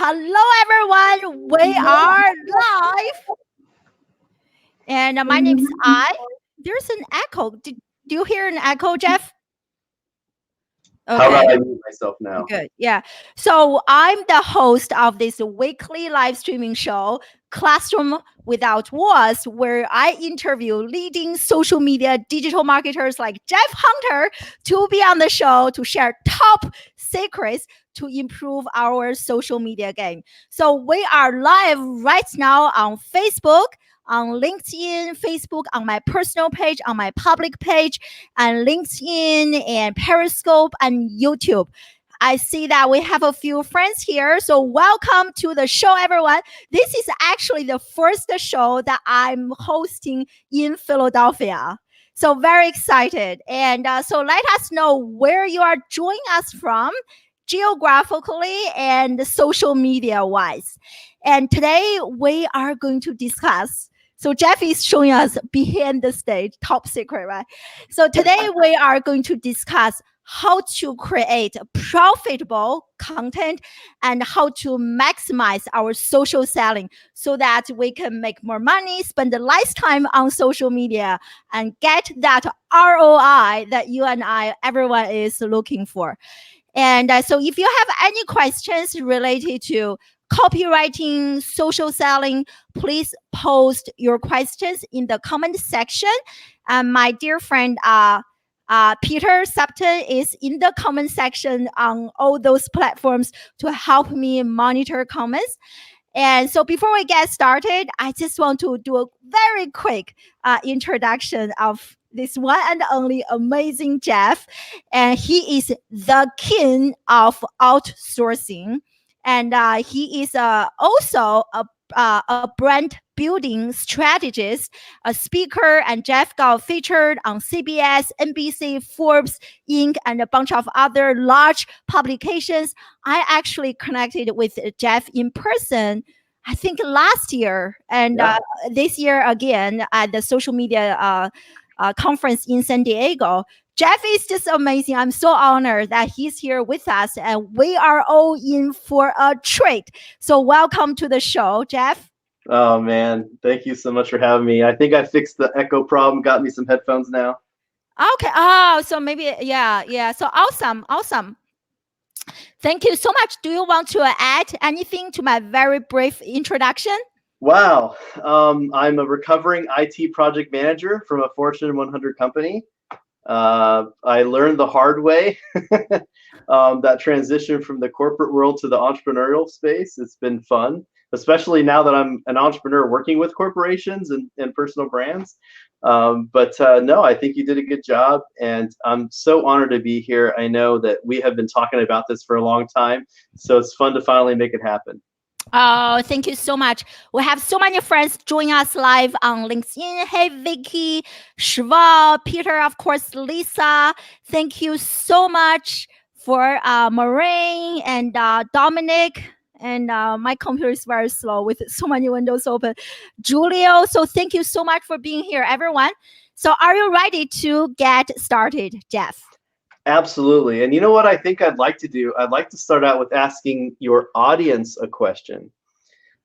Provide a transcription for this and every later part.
Hello, everyone. We are live. And my name's I. There's an echo. Do you hear an echo, Jeff? How Okay. about I mute myself now? Good. Yeah. So I'm the host of this weekly live streaming show, Classroom Without Walls, where I interview leading social media digital marketers like Jeff Hunter to be on the show to share top secrets to improve our social media game. So we are live right now on Facebook, on LinkedIn, Facebook, on my personal page, on my public page, and LinkedIn and Periscope and YouTube. I see that we have a few friends here. So welcome to the show, everyone. This is actually the first show that I'm hosting in Philadelphia. So very excited. And so let us know where you are joining us from geographically and social media wise. And today we are going to discuss. So Jeff is showing us behind the stage, top secret, right? So today we are going to discuss how to create profitable content and how to maximize our social selling so that we can make more money, spend less time on social media, and get that ROI that you and I, everyone is looking for. And so if you have any questions related to copywriting, social selling, please post your questions in the comment section. My dear friend, Peter Supton is in the comment section on all those platforms to help me monitor comments. And so before we get started, I just want to do a very quick introduction of this one and only amazing Jeff. And he is the king of outsourcing. And he is also a brand building strategist, a speaker, and Jeff got featured on CBS, NBC, Forbes, Inc., and a bunch of other large publications. I actually connected with Jeff in person, I think last year, and this year again at the social media conference in San Diego. Jeff is just amazing. I'm so honored that he's here with us, and we are all in for a treat. So welcome to the show, Jeff. Oh man, thank you so much for having me. I think I fixed the echo problem, got me some headphones now. Okay. Oh, so maybe, yeah. So awesome. Thank you so much. Do you want to add anything to my very brief introduction? Wow. I'm a recovering IT project manager from a Fortune 100 company. I learned the hard way that transition from the corporate world to the entrepreneurial space. It's been fun, especially now that I'm an entrepreneur working with corporations and personal brands. But no, I think you did a good job, and I'm so honored to be here. I know that we have been talking about this for a long time, so it's fun to finally make it happen. Oh, thank you so much. We have so many friends joining us live on LinkedIn. Hey, Vicky, Shval, Peter, of course, Lisa. Thank you so much for Maureen and Dominic. And my computer is very slow with so many windows open. Julio, so thank you so much for being here, everyone. So are you ready to get started, Jeff? Absolutely. And you know what I think I'd like to do? I'd like to start out with asking your audience a question.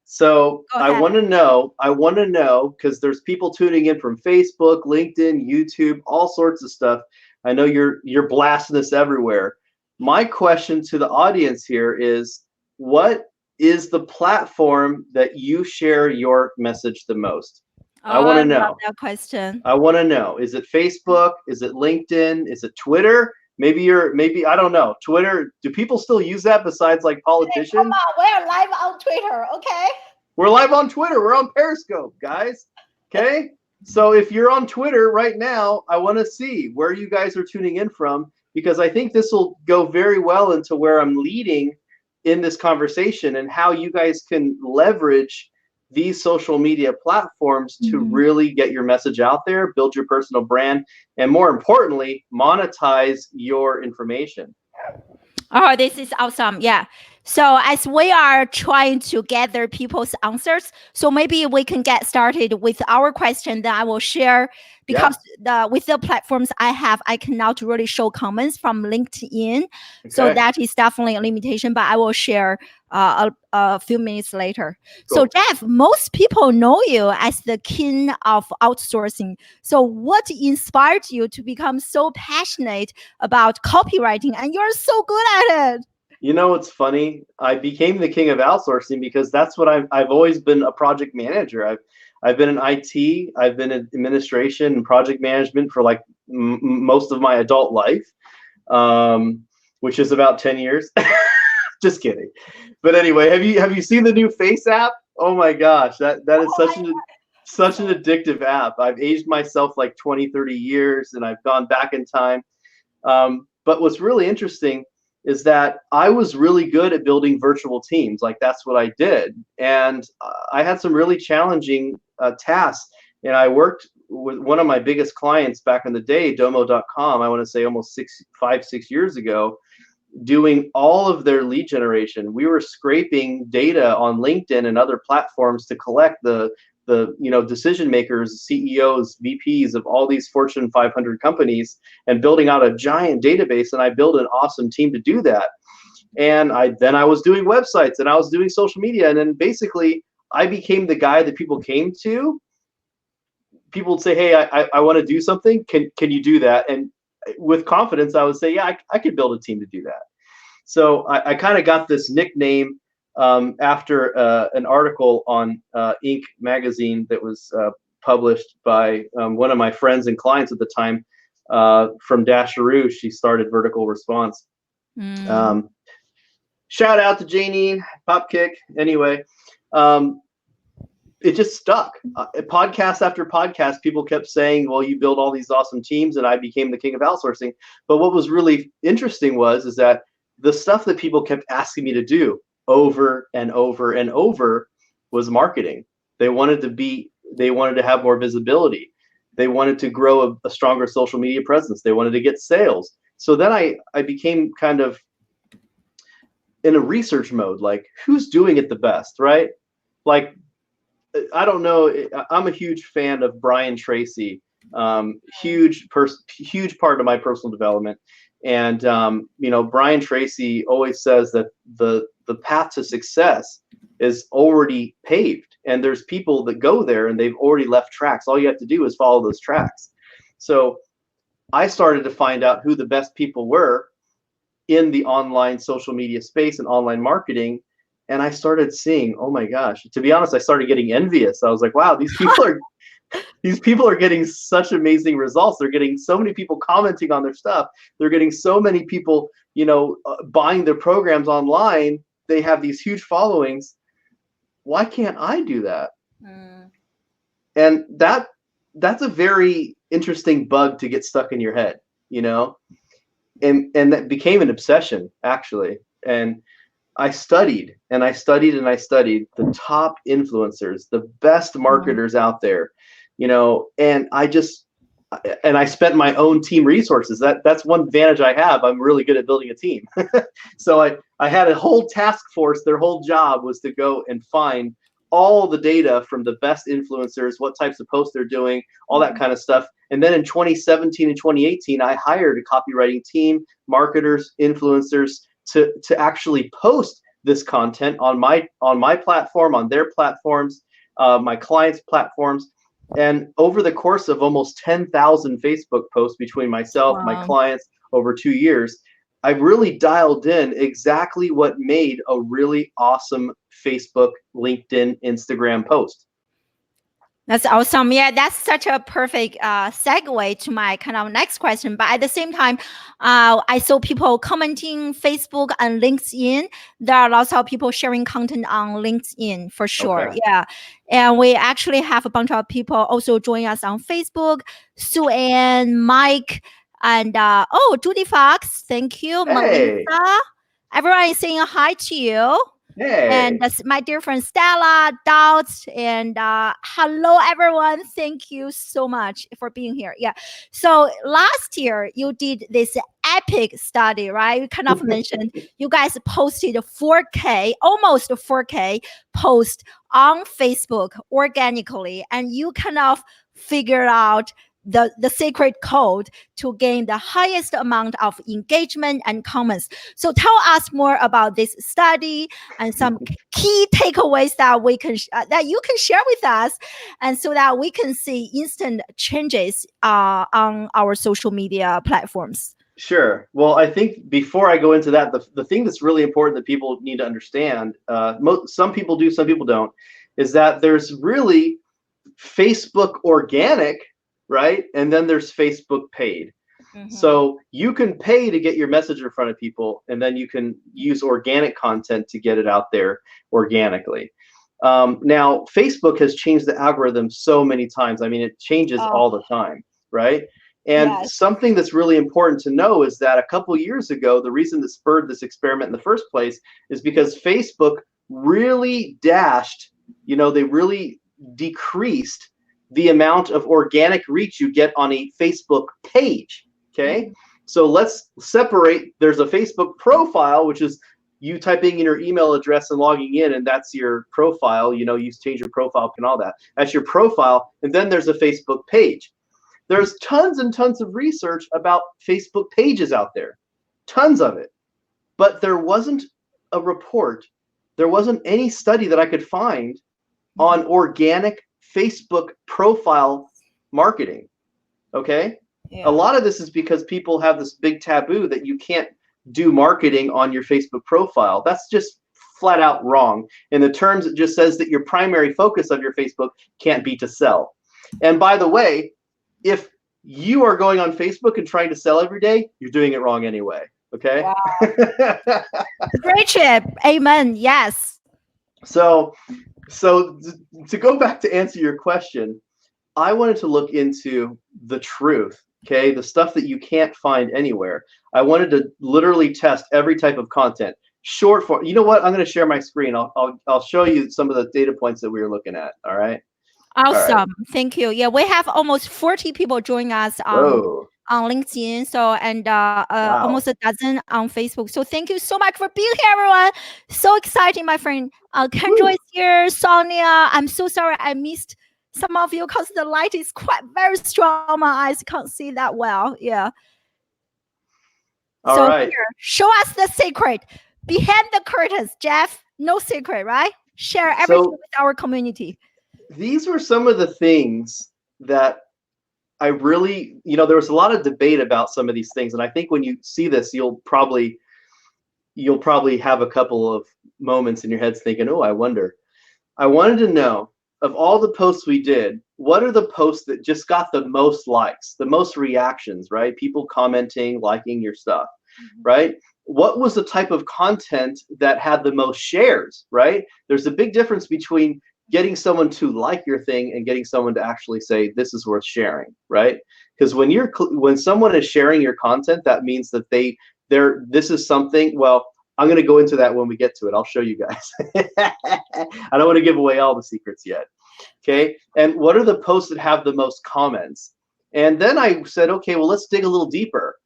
So I want to know, because there's people tuning in from Facebook, LinkedIn, YouTube, all sorts of stuff. I know you're blasting this everywhere. My question to the audience here is, what is the platform that you share your message the most? I want to know. Love that question. I want to know. Is it Facebook? Is it LinkedIn? Is it Twitter? Maybe I don't know. Twitter, do people still use that besides like politicians? Come on, we're live on Twitter, okay? We're live on Twitter. We're on Periscope, guys. Okay? So if you're on Twitter right now, I want to see where you guys are tuning in from, because I think this will go very well into where I'm leading in this conversation and how you guys can leverage these social media platforms to really get your message out there, build your personal brand, and more importantly, monetize your information. Oh, this is awesome. Yeah. So as we are trying to gather people's answers, so maybe we can get started with our question. Then I will share because with the platforms I have, I cannot really show comments from LinkedIn. So that is definitely a limitation, but I will share a few minutes later. Cool. So Jeff, most people know you as the king of outsourcing. So what inspired you to become so passionate about copywriting? And you're so good at it. You know, it's funny. I became the king of outsourcing because that's what I've always been a project manager. I've been in IT, I've been in administration and project management for like most of my adult life, which is about 10 years. Just kidding. But anyway, have you seen the new Face app? Oh my gosh, that is such an addictive app. I've aged myself like 20, 30 years and I've gone back in time. But what's really interesting is that I was really good at building virtual teams. Like that's what I did. And I had some really challenging tasks. And I worked with one of my biggest clients back in the day, Domo.com, I want to say almost 6 years ago, doing all of their lead generation. We were scraping data on LinkedIn and other platforms to collect the decision makers, CEOs, VPs of all these Fortune 500 companies and building out a giant database. And I built an awesome team to do that. And I was doing websites and I was doing social media. And then basically I became the guy that people came to. People would say, hey, I want to do something. Can you do that? And with confidence, I would say, yeah, I could build a team to do that. So I kind of got this nickname after an article on Inc. magazine that was published by one of my friends and clients at the time from Dasheroo. She started Vertical Response. Shout out to Janine, Pop Kick. Anyway, it just stuck. Podcast after podcast, people kept saying, well, you build all these awesome teams, and I became the king of outsourcing. But what was really interesting is that the stuff that people kept asking me to do over and over and over was marketing. They wanted to have more visibility. They wanted to grow a stronger social media presence. They wanted to get sales. So then I became kind of in a research mode, like who's doing it the best, right? Like, I don't know. I'm a huge fan of Brian Tracy, huge part of my personal development. And, Brian Tracy always says that the path to success is already paved, and there's people that go there and they've already left tracks. All you have to do is follow those tracks. So I started to find out who the best people were in the online social media space and online marketing. And I started seeing, oh my gosh, to be honest, I started getting envious. I was like, wow, these people are getting such amazing results. They're getting so many people commenting on their stuff. They're getting so many people, buying their programs online. They have these huge followings. Why can't I do that? And that's a very interesting bug to get stuck in your head, and that became an obsession, actually. And I studied the top influencers, the best marketers out there, and I spent my own team resources. That's one advantage I have. I'm really good at building a team. So I had a whole task force. Their whole job was to go and find all the data from the best influencers, what types of posts they're doing, all that kind of stuff. And then in 2017 and 2018, I hired a copywriting team, marketers, influencers to actually post this content on my platform, on their platforms, my clients' platforms. And over the course of almost 10,000 Facebook posts between myself, my clients over 2 years, I really dialed in exactly what made a really awesome Facebook, LinkedIn, Instagram post. That's awesome. Yeah, that's such a perfect segue to my kind of next question. But at the same time, I saw people commenting Facebook and LinkedIn. There are lots of people sharing content on LinkedIn for sure. Okay. Yeah. And we actually have a bunch of people also join us on Facebook. Sue Ann, Mike, and Judy Fox. Thank you. Hey. Melissa. Everyone is saying hi to you. And Hey. that's my dear friend Stella, Doubts, and hello everyone. Thank you so much for being here. Yeah. So last year you did this epic study, right? You kind of mentioned you guys posted 4K, almost 4K post on Facebook organically, and you kind of figured out the secret code to gain the highest amount of engagement and comments. So tell us more about this study and some key takeaways that we can that you can share with us, and so that we can see instant changes on our social media platforms. Sure. Well, I think before I go into that, the thing that's really important that people need to understand, some people do, some people don't, is that there's really Facebook organic, right? And then there's Facebook paid. So you can pay to get your message in front of people, and then you can use organic content to get it out there organically. Now, Facebook has changed the algorithm so many times. I mean, it changes all the time, right? And Yes. something that's really important to know is that a couple years ago, the reason that spurred this experiment in the first place is because Facebook really dashed, they really decreased the amount of organic reach you get on a Facebook page. Okay. So let's separate. There's a Facebook profile, which is you typing in your email address and logging in, and that's your profile. You change your profile and all that. That's your profile. And then there's a Facebook page. There's tons and tons of research about Facebook pages out there, tons of it. But there wasn't a report. There wasn't any study that I could find on organic Facebook profile marketing. Okay. Yeah. A lot of this is because people have this big taboo that you can't do marketing on your Facebook profile. That's just flat out wrong. In the terms, it just says that your primary focus of your Facebook can't be to sell. And by the way, if you are going on Facebook and trying to sell every day, you're doing it wrong anyway. Okay. Wow. Great tip. Amen. Yes. So to go back to answer your question, I wanted to look into the truth. Okay, the stuff that you can't find anywhere. I wanted to literally test every type of content. Short form. You know what? I'm going to share my screen. I'll show you some of the data points that we were looking at. All right. Awesome. All right. Thank you. Yeah, we have almost 40 people joining us on LinkedIn. So, and Wow. almost a dozen on Facebook. So thank you so much for being here, everyone. So exciting, my friend. Kendra is here. Sonia, I'm so sorry I missed some of you because the light is very strong on my eyes. Can't see that well. Yeah. All right. Here, show us the secret behind the curtains, Jeff. No secret, right? Share everything with our community. These were some of the things that I really, there was a lot of debate about some of these things, and I think when you see this, you'll probably have a couple of moments in your heads thinking, "Oh, I wonder." I wanted to know, of all the posts we did, what are the posts that just got the most likes, the most reactions, right? People commenting, liking your stuff, right? What was the type of content that had the most shares, right? There's a big difference between getting someone to like your thing and getting someone to actually say this is worth sharing, right? Because when someone is sharing your content, that means that this is something. Well, I'm going to go into that when we get to it. I'll show you guys. I don't want to give away all the secrets yet. Okay. And what are the posts that have the most comments? And then I said, okay, well, let's dig a little deeper.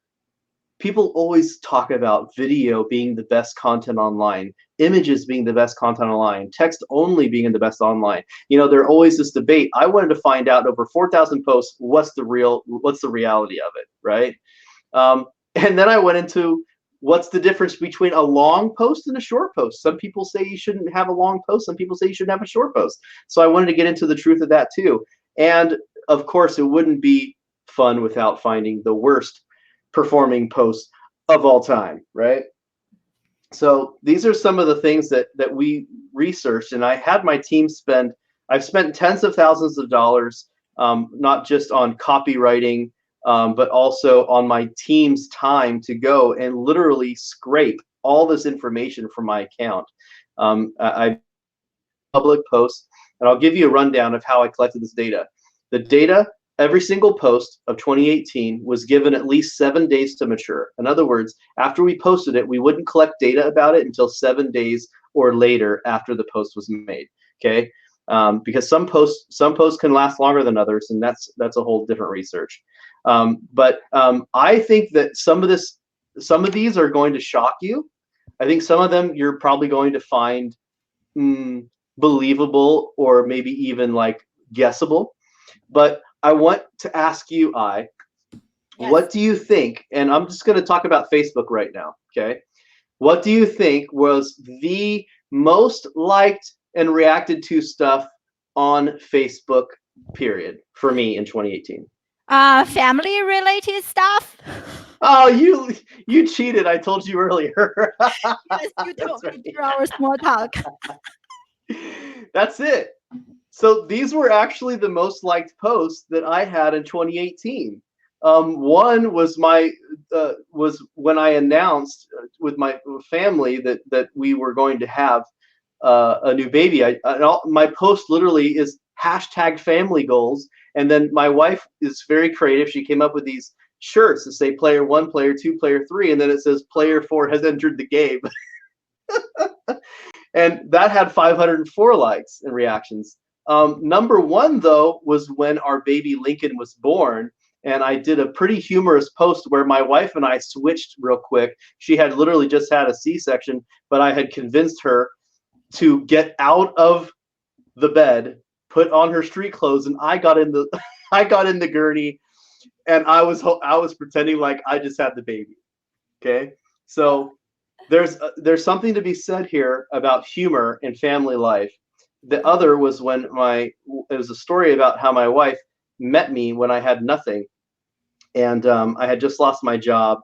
People always talk about video being the best content online, images being the best content online, text only being the best online. There's always this debate. I wanted to find out, over 4,000 posts, what's the reality of it, right? And then I went into what's the difference between a long post and a short post. Some people say you shouldn't have a long post. Some people say you shouldn't have a short post. So I wanted to get into the truth of that too. And of course, it wouldn't be fun without finding the worst performing posts of all time, right? So these are some of the things that we researched, and I had my team I've spent tens of thousands of dollars, not just on copywriting, but also on my team's time to go and literally scrape all this information from my account. I public posts, and I'll give you a rundown of how I collected this data. The data, every single post of 2018 was given at least 7 days to mature. In other words, after we posted it, we wouldn't collect data about it until 7 days or later after the post was made. Okay. Because some posts can last longer than others, and that's a whole different research. But I think that some of these are going to shock you. I think some of them you're probably going to find believable or maybe even like guessable. But I want to ask you, what do you think? And I'm just going to talk about Facebook right now. Okay. What do you think was the most liked and reacted to stuff on Facebook, period, for me in 2018? Family related stuff. Oh, you cheated. I told you earlier. Yes, you told me through our small talk. That's it. So these were actually the most liked posts that I had in 2018. One was was when I announced with my family that we were going to have a new baby. My post literally is #family goals, and then my wife is very creative. She came up with these shirts that say player 1, player 2, player 3, and then it says player 4 has entered the game. And that had 504 likes and reactions. Number one, though, was when our baby Lincoln was born. And I did a pretty humorous post where my wife and I switched real quick. She had literally just had a C-section, but I had convinced her to get out of the bed, put on her street clothes, and I got in the gurney, and I was pretending like I just had the baby. Okay, so there's something to be said here about humor in family life. The other was when it was a story about how my wife met me when I had nothing, and I had just lost my job.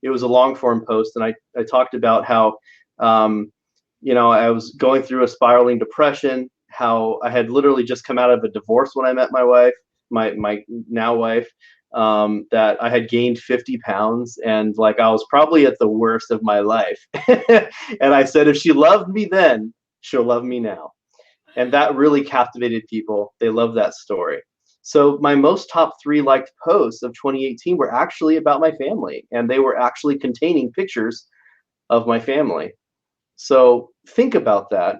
It was a long form post, and I talked about how I was going through a spiraling depression, how I had literally just come out of a divorce when I met my wife, my now wife, that I had gained 50 pounds, and like I was probably at the worst of my life. And I said, if she loved me then, she'll love me now. And that really captivated people. They love that story. So my most top 3 liked posts of 2018 were actually about my family, and they were actually containing pictures of my family. So think about that.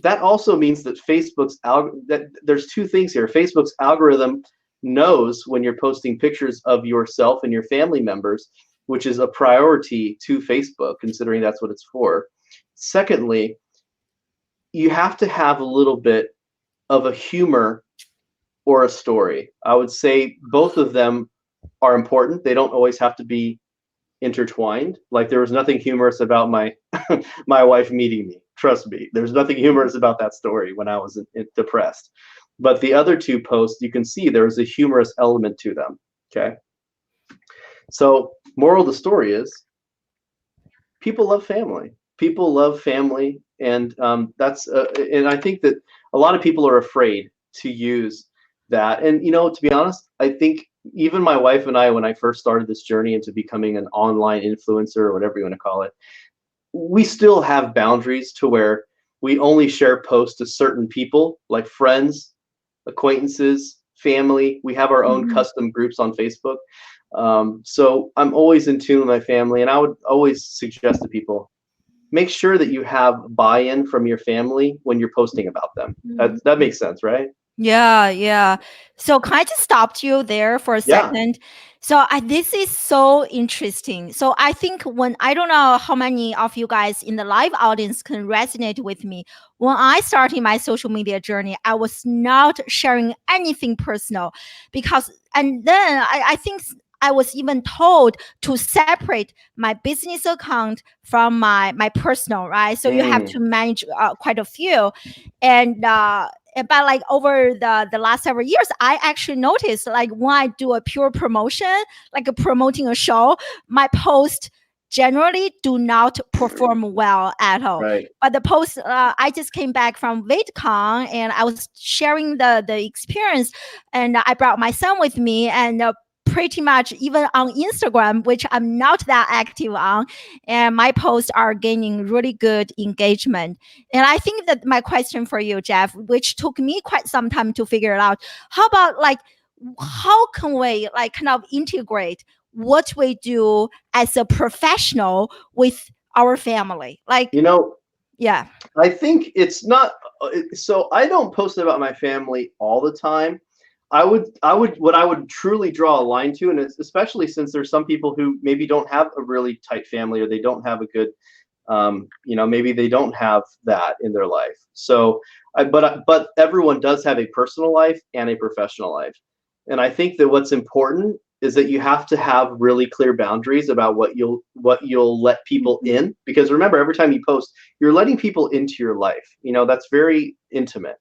That also means that that there's 2 things here. Facebook's algorithm knows when you're posting pictures of yourself and your family members, which is a priority to Facebook, considering that's what it's for. Secondly, you have to have a little bit of a humor or a story. I would say both of them are important. They don't always have to be intertwined. Like there was nothing humorous about my my wife meeting me. Trust me, there's nothing humorous about that story when I was depressed. But the other 2 posts, you can see there was a humorous element to them. Okay. So moral of the story is people love family. People love family, and and I think that a lot of people are afraid to use that. And to be honest, I think even my wife and I, when I first started this journey into becoming an online influencer or whatever you want to call it, we still have boundaries to where we only share posts to certain people, like friends, acquaintances, family. We have our own custom groups on Facebook. So I'm always in tune with my family, and I would always suggest to people, make sure that you have buy-in from your family when you're posting about them. That makes sense, right? Yeah. So can I just stop you there for a second? So this is so interesting. So I think I don't know how many of you guys in the live audience can resonate with me. When I started my social media journey, I was not sharing anything personal and then I think I was even told to separate my business account from my personal, right? So you have to manage quite a few. And but like over the last several years, I actually noticed like when I do a pure promotion, like promoting a show, my posts generally do not perform well at all. Right. But the post, I just came back from VidCon and I was sharing the experience, and I brought my son with me, and pretty much even on Instagram, which I'm not that active on, and my posts are gaining really good engagement. And I think that my question for you, Jeff, which took me quite some time to figure it out, how about like, how can we like kind of integrate what we do as a professional with our family? Like, Yeah, Yeah. I think it's not. So I don't post about my family all the time. What I would truly draw a line to, and especially since there's some people who maybe don't have a really tight family, or they don't have a good, maybe they don't have that in their life. So, but everyone does have a personal life and a professional life, and I think that what's important is that you have to have really clear boundaries about what you'll let people Mhm. in, because remember, every time you post, you're letting people into your life. That's very intimate.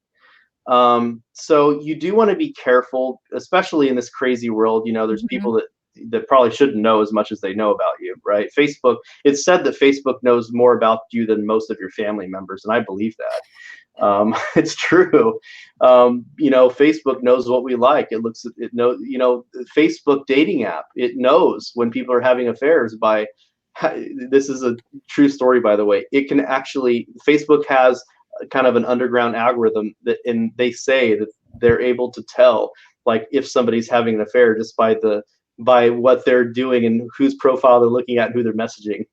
So you do want to be careful, especially in this crazy world. There's Mhm. people that probably shouldn't know as much as they know about you, right? Facebook, it's said that Facebook knows more about you than most of your family members, and I believe that. It's true. Facebook knows what we like. It knows, the Facebook dating app, it knows when people are having affairs by, this is a true story, by the way. It can actually, Facebook has kind of an underground algorithm and they say that they're able to tell, like, if somebody's having an affair just by what they're doing and whose profile they're looking at and who they're messaging.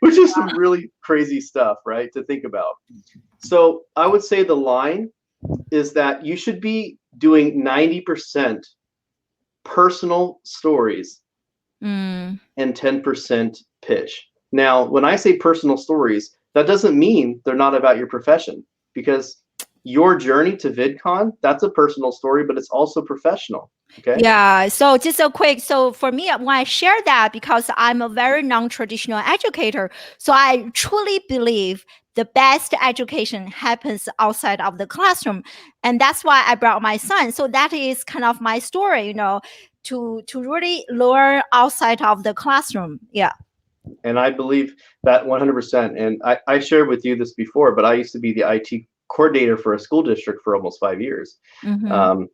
Which is some really crazy stuff, right, to think about. So I would say the line is that you should be doing 90% personal stories Mm. and 10% pitch. Now, when I say personal stories, that doesn't mean they're not about your profession, because your journey to VidCon, that's a personal story, but it's also professional. Okay. Yeah. So just a quick, so for me, when I share that, because I'm a very non-traditional educator, so I truly believe the best education happens outside of the classroom. And that's why I brought my son. So that is kind of my story, to really learn outside of the classroom. Yeah. And I believe that 100%. And I shared with you this before, but I used to be the IT coordinator for a school district for almost 5 years. Mm-hmm. Um,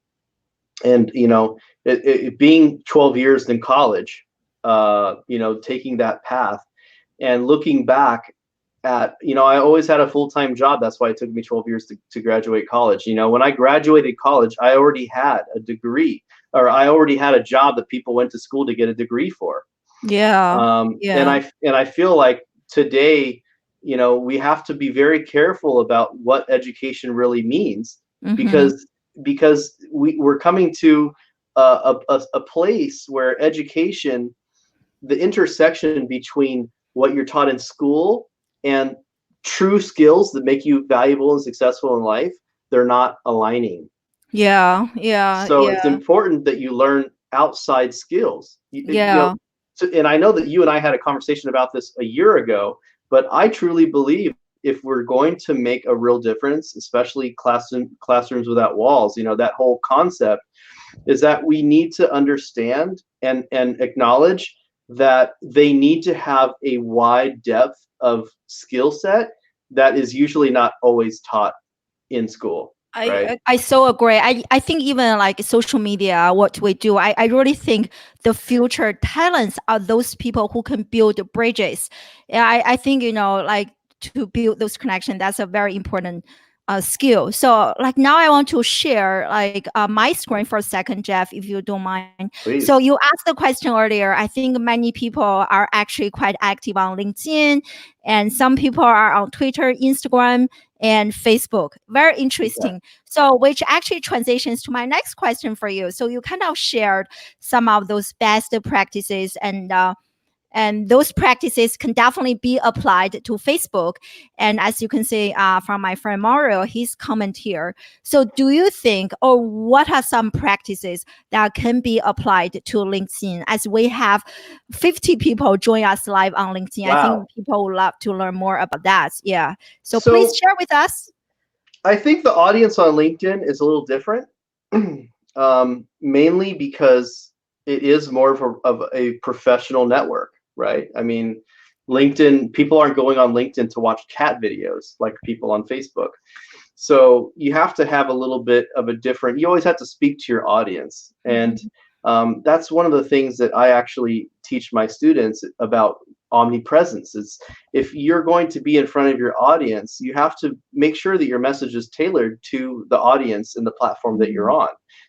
and it being 12 years in college, taking that path and looking back at, I always had a full-time job. That's why it took me 12 years to graduate college. When I graduated college, I already had a degree, or I already had a job that people went to school to get a degree for. Yeah. And Yeah. I feel like today, we have to be very careful about what education really means, Mm-hmm. because we're coming to a place where education, the intersection between what you're taught in school and true skills that make you valuable and successful in life, they're not aligning. Yeah. Yeah. So it's Yeah. important that you learn outside skills. Yeah. And I know that you and I had a conversation about this a year ago, but I truly believe if we're going to make a real difference, especially classrooms without walls, that whole concept is that we need to understand and acknowledge that they need to have a wide depth of skill set that is usually not always taught in school, right? I so agree. I think even like social media, what we do, I really think the future talents are those people who can build bridges. Yeah, I think, like to build those connections, that's a very important skill. So like now I want to share like my screen for a second, Jeff, if you don't mind. So Please. you asked the question earlier. I think many people are actually quite active on LinkedIn, and some people are on Twitter, Instagram, and Facebook. Very Okay. interesting. So, which actually transitions to my next question for you. So, you kind of shared some of those best practices, and those practices can definitely be applied to Facebook. And as you can see from my friend Mario, his comment here. So, do you think, or what are some practices that can be applied to LinkedIn? As we have 50 people join us live on LinkedIn, I Wow. think people would love to learn more about that. Yeah. So, please So share with us. I think the audience on LinkedIn is a little different, mainly because it is more of a professional network, right? I mean, LinkedIn, people aren't going on LinkedIn to watch cat videos like people on Facebook. So you have to have a little bit of a different, you always have to speak to your audience. And Mhm. that's one of the things that I actually teach my students about omnipresence. Is if you're going to be in front of your audience, you have to make sure that your message is tailored to the audience and the platform that you're Mhm. on.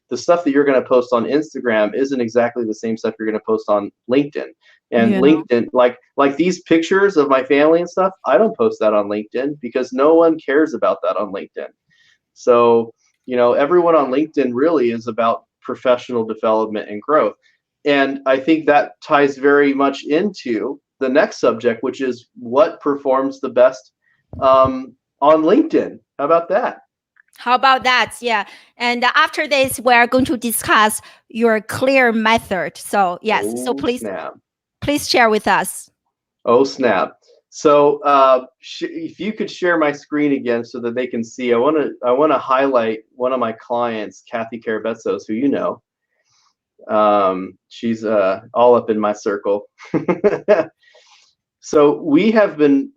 The stuff that you're going to post on Instagram isn't exactly the same stuff you're going to post on LinkedIn. And Yeah. LinkedIn, like these pictures of my family and stuff, I don't post that on LinkedIn because no one cares about that on LinkedIn. So, everyone on LinkedIn really is about professional development and growth. And I think that ties very much into the next subject, which is what performs the best on LinkedIn. How about that? How about that? Yeah. And after this, we're going to discuss your clear method. So yes. So Oh, snap. please share with us. Oh, snap. So if you could share my screen again so that they can see, I want to highlight one of my clients, Kathy Karabetsos, who you know. She's all up in my circle. So we have been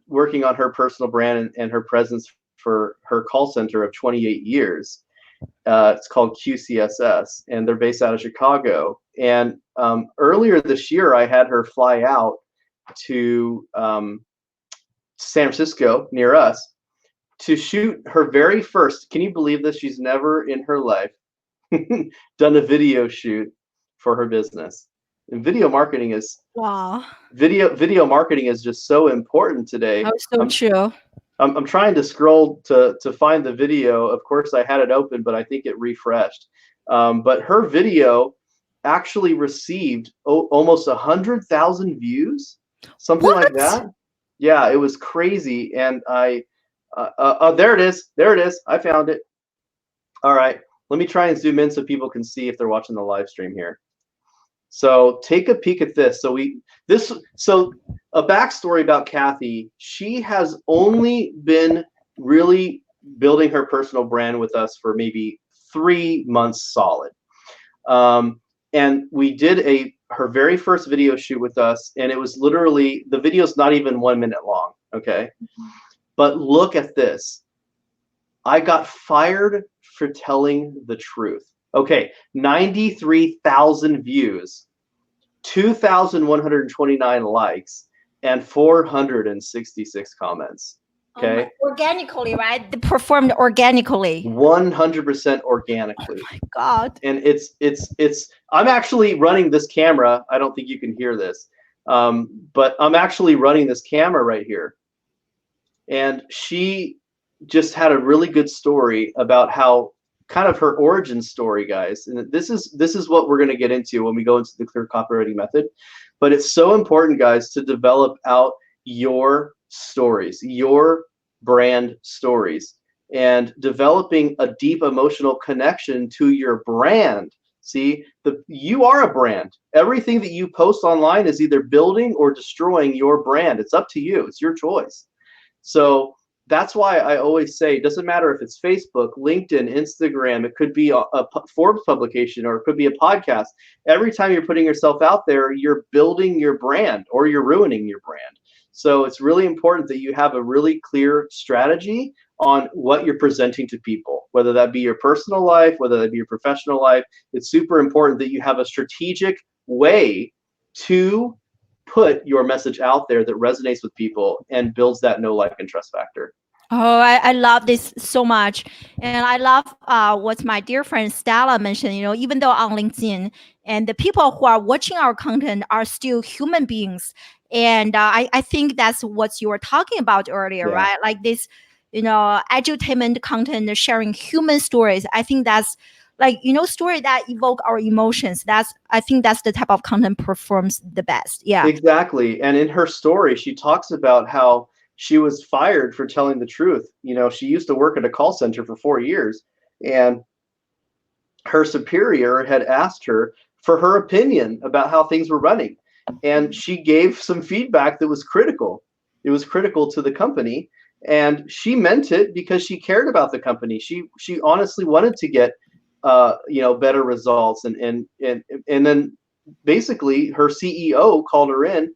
working on her personal brand and her presence for her call center of 28 years. It's called QCSS, and they're based out of Chicago. And earlier this year, I had her fly out to San Francisco near us to shoot her very first. Can you believe this? She's never in her life done a video shoot for her business. And video marketing is just so important today. Oh, so true. I'm trying to scroll to find the video. Of course, I had it open, but I think it refreshed. But her video actually received almost 100,000 views, something like that. Yeah, it was crazy. And there it is. There it is. I found it. All right. Let me try and zoom in so people can see if they're watching the live stream here. So take a peek at this. So a backstory about Kathy. She has only been really building her personal brand with us for maybe 3 months solid. And we did her very first video shoot with us, and it was literally, the video's not even 1 minute long, okay? But look at this. I got fired for telling the truth. Okay, 93,000 views, 2,129 likes, and 466 comments. Okay. Organically, right? They performed organically. 100% organically. Oh my God. And I'm actually running this camera. I don't think you can hear this, but I'm actually running this camera right here. And she just had a really good story about how kind of her origin story, guys. And this is what we're going to get into when we go into the clear copywriting method. But it's so important, guys, to develop out your stories, your brand stories, and developing a deep emotional connection to your brand. See, you are a brand. Everything that you post online is either building or destroying your brand. It's up to you. It's your choice. So that's why I always say, it doesn't matter if it's Facebook, LinkedIn, Instagram, it could be a Forbes publication, or it could be a podcast. Every time you're putting yourself out there, you're building your brand or you're ruining your brand. So it's really important that you have a really clear strategy on what you're presenting to people, whether that be your personal life, whether that be your professional life. It's super important that you have a strategic way to put your message out there that resonates with people and builds that know, like, and trust factor. Oh, I love this so much. And I love what my dear friend Stella mentioned, even though on LinkedIn and the people who are watching our content are still human beings. And I think that's what you were talking about earlier, Yeah. right? Like this, edutainment content, sharing human stories. I think that's like, story that evoke our emotions. I think that's the type of content performs the best. Yeah. Exactly. And in her story, she talks about how she was fired for telling the truth. She used to work at a call center for 4 years, and her superior had asked her for her opinion about how things were running. And she gave some feedback that was critical. It was critical to the company, and she meant it because she cared about the company. She honestly wanted to get better results. And then basically her CEO called her in,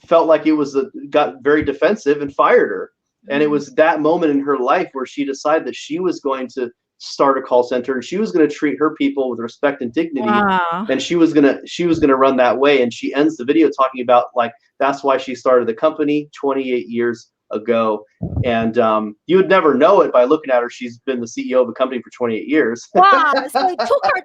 felt like it got very defensive, and fired her. And it was that moment in her life where she decided that she was going to start a call center, and she was going to treat her people with respect and dignity. Wow. And she was going to run that way. And she ends the video talking about, like, that's why she started the company, 28 years ago. And you would never know it by looking at her. She's been the CEO of a company for 28 years. Wow. So it took her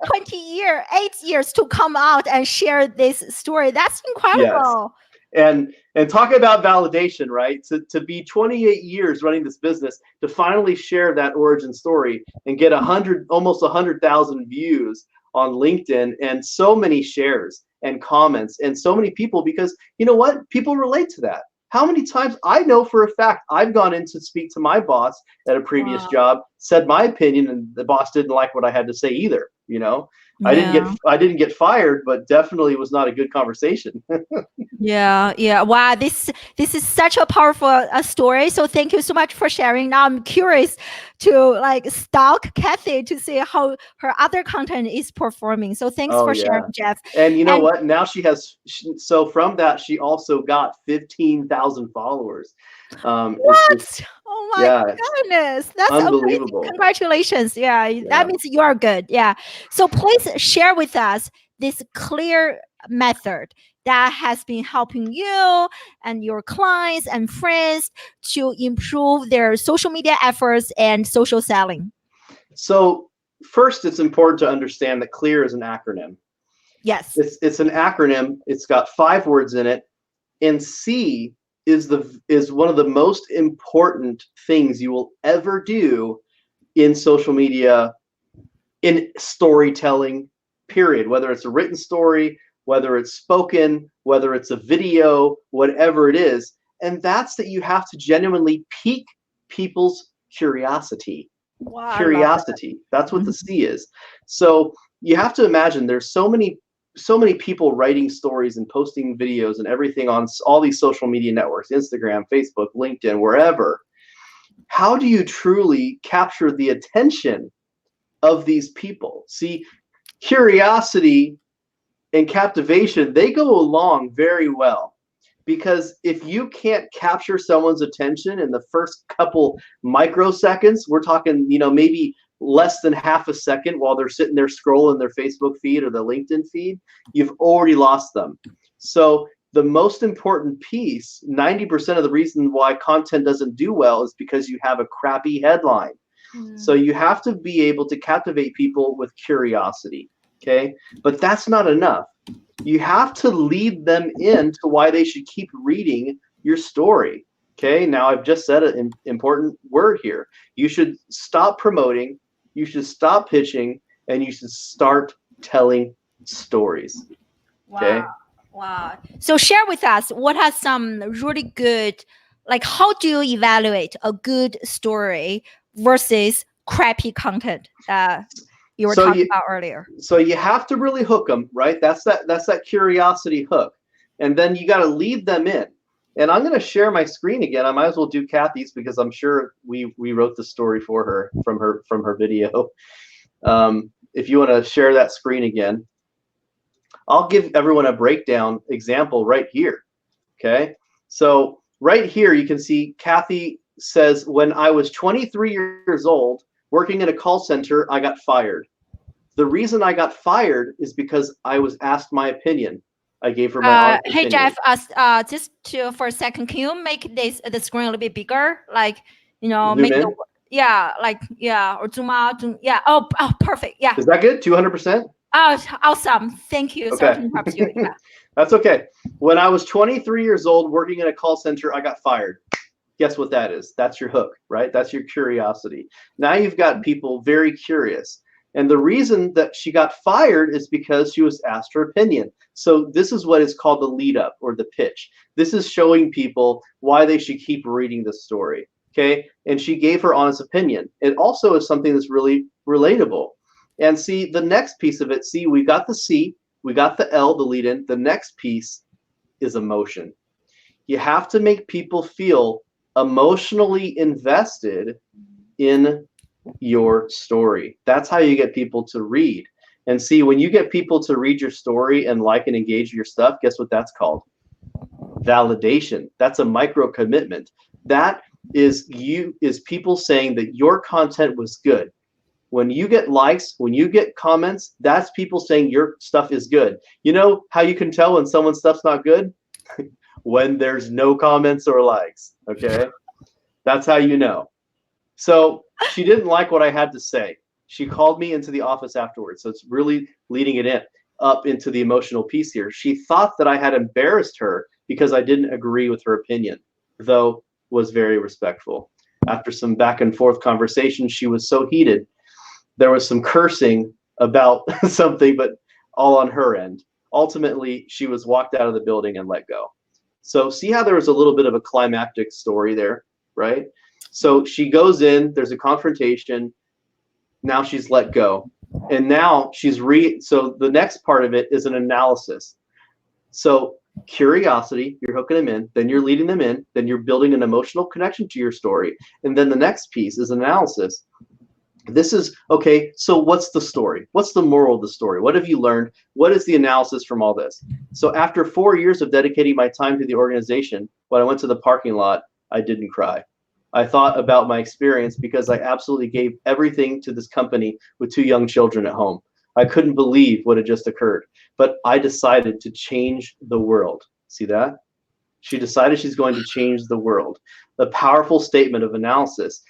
8 years to come out and share this story. That's incredible. Yes. And talk about validation, right? To be 28 years running this business, to finally share that origin story and get almost 100,000 views on LinkedIn and so many shares and comments and so many people, because you know what? People relate to that. How many times, I know for a fact, I've gone in to speak to my boss at a previous job, said my opinion, and the boss didn't like what I had to say either. You know, I didn't get fired, but definitely was not a good conversation. Yeah. Wow, this is such a powerful story. So thank you so much for sharing. Now I'm curious to like stalk Kathy to see how her other content is performing. So thanks for sharing, Jeff. And you know what? Now so from that, she also got 15,000 followers. What? Oh my goodness. That's unbelievable. Amazing. Congratulations. Yeah, that means you are good. Yeah. So please share with us this clear method that has been helping you and your clients and friends to improve their social media efforts and social selling. So first, it's important to understand that CLEAR is an acronym. Yes. It's an acronym. It's got 5 words in it. And C is one of the most important things you will ever do in social media, in storytelling, period. Whether it's a written story, whether it's spoken, whether it's a video, whatever it is. And that's that you have to genuinely pique people's curiosity. Wow, Curiosity. That's what the C is. So you have to imagine there's so many people writing stories and posting videos and everything on all these social media networks, Instagram, Facebook, LinkedIn, wherever. How do you truly capture the attention of these people? See, curiosity and captivation, they go along very well, because if you can't capture someone's attention in the first couple microseconds, we're talking, maybe less than half a second while they're sitting there scrolling their Facebook feed or the LinkedIn feed, you've already lost them. So the most important piece, 90% of the reason why content doesn't do well, is because you have a crappy headline. So you have to be able to captivate people with curiosity. Okay, but that's not enough. You have to lead them into why they should keep reading your story. Okay, now I've just said an important word here. You should stop promoting, you should stop pitching, and you should start telling stories. Okay. Wow. So share with us, what are some really good, like how do you evaluate a good story versus crappy content you were talking about earlier? So you have to really hook them, right? That's that curiosity hook. And then you got to lead them in. And I'm going to share my screen again. I might as well do Kathy's, because I'm sure we wrote the story for her from her video. If you want to share that screen again, I'll give everyone a breakdown example right here. Okay. So right here, you can see Kathy says, when I was 23 years old, working in a call center, I got fired. The reason I got fired is because I was asked my opinion. I gave her my honest opinion. Hey Jeff, for a second, can you make the screen a little bit bigger? Like, make it, or zoom out. Oh, perfect. Yeah. Is that good? 200%? Oh, awesome. Thank you. Okay. Sorry to interrupt you. Yeah. That's okay. When I was 23 years old working in a call center, I got fired. Guess what that is? That's your hook, right? That's your curiosity. Now you've got people very curious. And the reason that she got fired is because she was asked her opinion. So this is what is called the lead up, or the pitch. This is showing people why they should keep reading the story. Okay. And she gave her honest opinion. It also is something that's really relatable. And see, the next piece of it, see, we got the C, we got the L, the lead in. The next piece is emotion. You have to make people feel emotionally invested in your story. That's how you get people to read. And see, when you get people to read your story and like and engage your stuff, guess what that's called? Validation. That's a micro commitment. That is people saying that your content was good. When you get likes, when you get comments, that's people saying your stuff is good. You know how you can tell when someone's stuff's not good? When there's no comments or likes. Okay. That's how you know. So she didn't like what I had to say. She called me into the office afterwards. So it's really leading it in up into the emotional piece here. She thought that I had embarrassed her because I didn't agree with her opinion, though was very respectful. After some back and forth conversation, she was so heated. There was some cursing about something, but all on her end. Ultimately, she was walked out of the building and let go. So see how there was a little bit of a climactic story there, right? So she goes in, there's a confrontation. Now she's let go. And now she's so the next part of it is an analysis. So curiosity, you're hooking them in, then you're leading them in, then you're building an emotional connection to your story. And then the next piece is analysis. This is, okay, so what's the story? What's the moral of the story? What have you learned? What is the analysis from all this? So after 4 years of dedicating my time to the organization, when I went to the parking lot, I didn't cry. I thought about my experience because I absolutely gave everything to this company with 2 young children at home. I couldn't believe what had just occurred, but I decided to change the world. See that? She decided she's going to change the world. The powerful statement of analysis.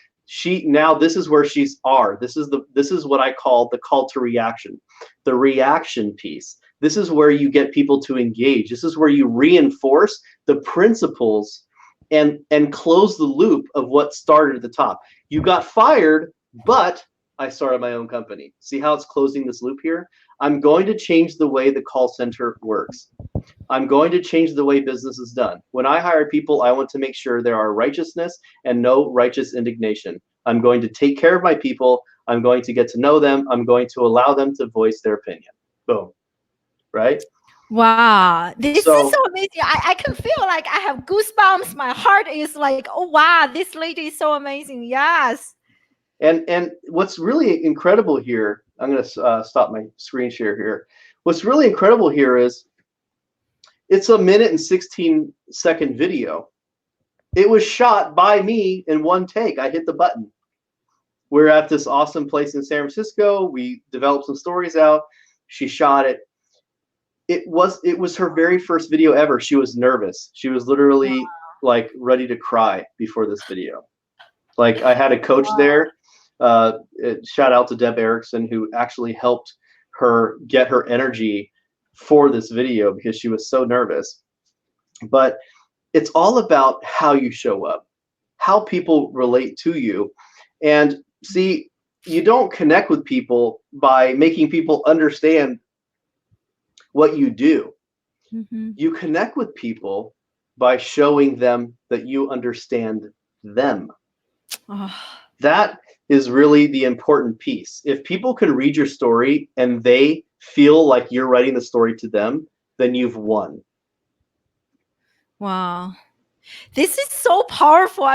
Now this is where she's this is what I call the call to reaction, the reaction piece. This is where you get people to engage. This is where you reinforce the principles and close the loop of what started at the top. You got fired, but I started my own company. See how it's closing this loop here? I'm going to change the way the call center works. I'm going to change the way business is done. When I hire people, I want to make sure there are righteousness and no righteous indignation. I'm going to take care of my people. I'm going to get to know them. I'm going to allow them to voice their opinion. Boom. Right? Wow, this is so amazing. I can feel like I have goosebumps. My heart is like, oh wow, this lady is so amazing. Yes. And what's really incredible here, I'm going to stop my screen share here. What's really incredible here is it's a 1 and 16-second video. It was shot by me in one take. I hit the button. We're at this awesome place in San Francisco. We developed some stories out. She shot it. It was her very first video ever. She was nervous. She was literally like ready to cry before this video. Like I had a coach there. Shout out to Deb Erickson, who actually helped her get her energy for this video because she was so nervous. But it's all about how you show up, how people relate to you. And see, you don't connect with people by making people understand what you do. Mm-hmm. You connect with people by showing them that you understand them. Oh. That is really the important piece. If people can read your story and they feel like you're writing the story to them, then you've won. Wow. This is so powerful.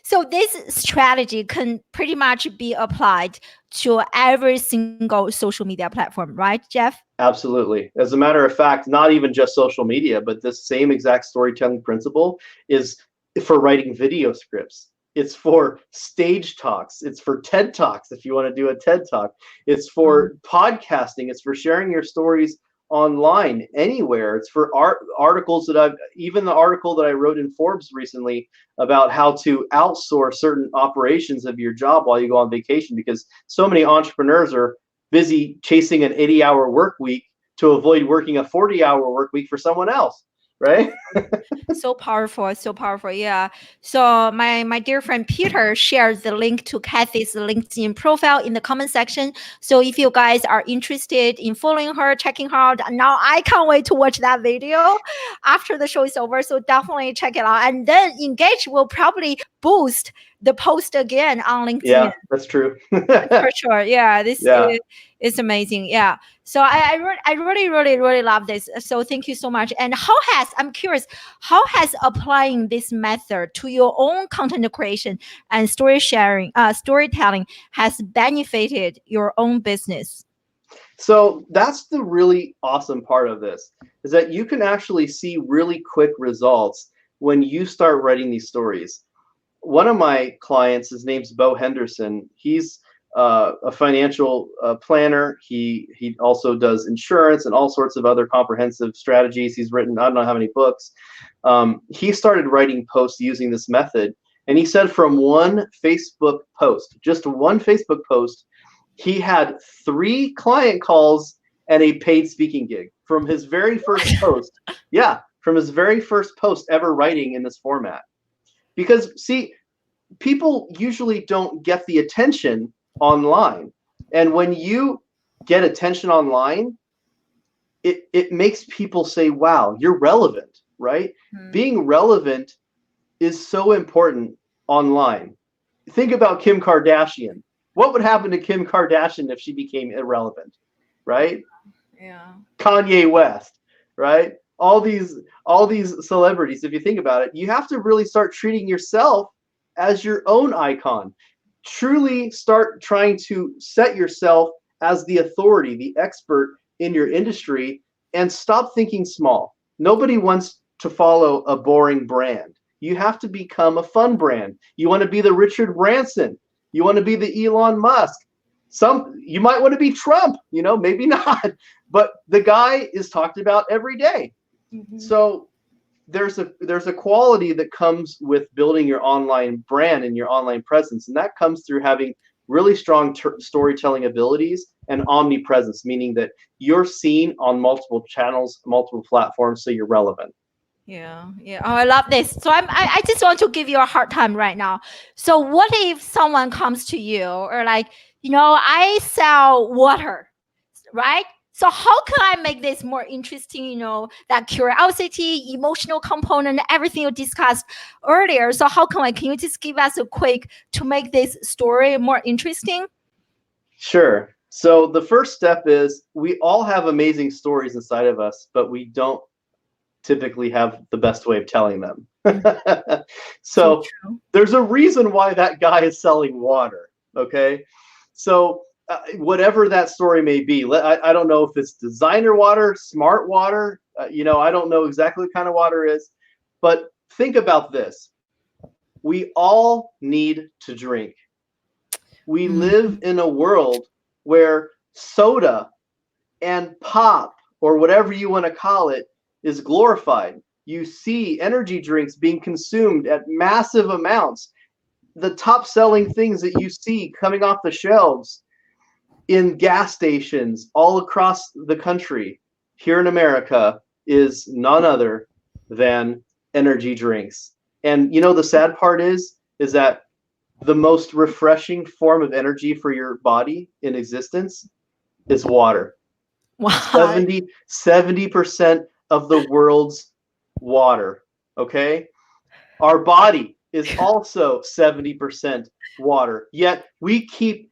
So this strategy can pretty much be applied to every single social media platform, right, Jeff? Absolutely. As a matter of fact, not even just social media, but this same exact storytelling principle is for writing video scripts. It's for stage talks. It's for TED Talks if you want to do a TED Talk. It's for podcasting. It's for sharing your stories online, anywhere. It's for articles that even the article that I wrote in Forbes recently about how to outsource certain operations of your job while you go on vacation, because so many entrepreneurs are busy chasing an 80-hour work week to avoid working a 40-hour work week for someone else. Right? So powerful, so powerful. Yeah. So my dear friend Peter shares the link to Kathy's LinkedIn profile in the comment section. So if you guys are interested in following her, checking her out, now I can't wait to watch that video after the show is over. So definitely check it out. And then Engage will probably boost the post again on LinkedIn. Yeah, that's true. For sure. Yeah, this is amazing. Yeah. So I really love this. So thank you so much. And I'm curious, how has applying this method to your own content creation and storytelling has benefited your own business? So that's the really awesome part of this, is that you can actually see really quick results when you start writing these stories. One of my clients, his name's Bo Henderson. He's a financial planner. He also does insurance and all sorts of other comprehensive strategies. He's written, I don't know how many books. He started writing posts using this method, And he said from one Facebook post, just one Facebook post, he had 3 client calls and a paid speaking gig from his very first post. Yeah, from his very first post ever writing in this format. Because see, people usually don't get the attention online. And when you get attention online, it makes people say, wow, you're relevant, right? Being relevant is so important online. Think about Kim Kardashian. What would happen to Kim Kardashian if she became irrelevant, right? Yeah. Kanye West, right? All these celebrities, if you think about it, you have to really start treating yourself as your own icon. Truly start trying to set yourself as the authority, the expert in your industry, and stop thinking small. Nobody wants to follow a boring brand. You have to become a fun brand. You want to be the Richard Branson. You want to be the Elon Musk. You might want to be Trump, maybe not, but the guy is talked about every day. So there's a quality that comes with building your online brand and your online presence, and that comes through having really strong storytelling abilities and omnipresence, meaning that you're seen on multiple channels, multiple platforms, so you're relevant. Yeah. Oh, I love this. So I just want to give you a hard time right now. So what if someone comes to you or like, I sell water, right? So how can I make this more interesting? That curiosity, emotional component, everything you discussed earlier. So can you just give us a quick to make this story more interesting? Sure. So the first step is we all have amazing stories inside of us, but we don't typically have the best way of telling them. So there's a reason why that guy is selling water. Okay. So whatever that story may be, I don't know if it's designer water, smart water, I don't know exactly what kind of water it is, but think about this. We all need to drink. We live in a world where soda and pop, or whatever you want to call it, is glorified. You see energy drinks being consumed at massive amounts. The top selling things that you see coming off the shelves in gas stations all across the country here in America is none other than energy drinks. And the sad part is that the most refreshing form of energy for your body in existence is water. Wow. 70% of the world's water. Okay. Our body is also 70% water. Yet we keep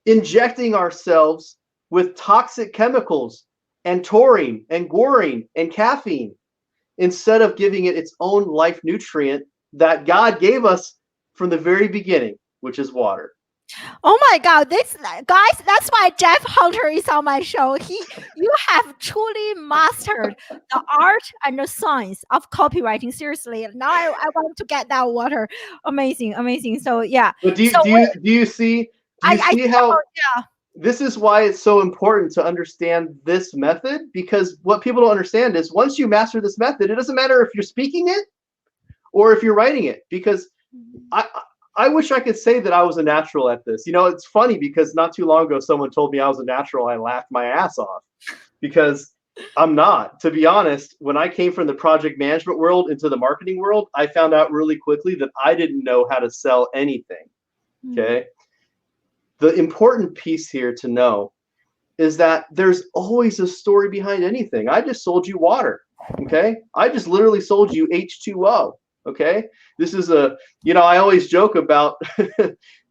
injecting ourselves with toxic chemicals and taurine and guarine and caffeine instead of giving it its own life nutrient that God gave us from the very beginning, which is water. Oh my God, guys, that's why Jeff Hunter is on my show. You have truly mastered the art and the science of copywriting. Seriously, now I want to get that water. Amazing. So yeah. But do you see how this is why it's so important to understand this method? Because what people don't understand is once you master this method, it doesn't matter if you're speaking it or if you're writing it, because I wish I could say that I was a natural at this. It's funny because not too long ago, someone told me I was a natural. I laughed my ass off because I'm not. To be honest, when I came from the project management world into the marketing world, I found out really quickly that I didn't know how to sell anything. Okay. The important piece here to know is that there's always a story behind anything. I just sold you water. Okay. I just literally sold you H2O. Okay. This is I always joke about,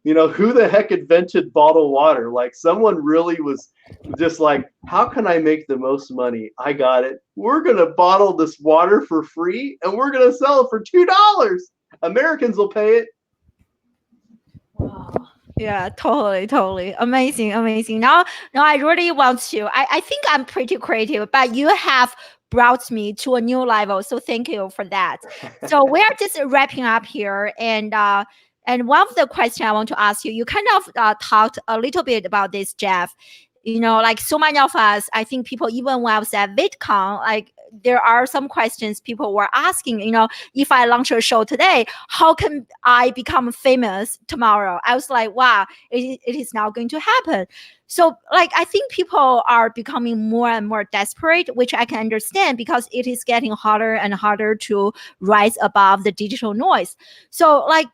who the heck invented bottled water? Like someone really was just like, how can I make the most money? I got it. We're going to bottle this water for free and we're going to sell it for $2. Americans will pay it. Wow. Yeah, totally. Amazing. Now I really want to, I think I'm pretty creative, but you have brought me to a new level. So thank you for that. So we're just wrapping up here. And one of the questions I want to ask you, you kind of talked a little bit about this, Jeff. Like so many of us, I think people, even when I was at VidCon, like, there are some questions people were asking, if I launch a show today, how can I become famous tomorrow? I was like, wow, it is now going to happen. So like, I think people are becoming more and more desperate, which I can understand because it is getting harder and harder to rise above the digital noise. So like,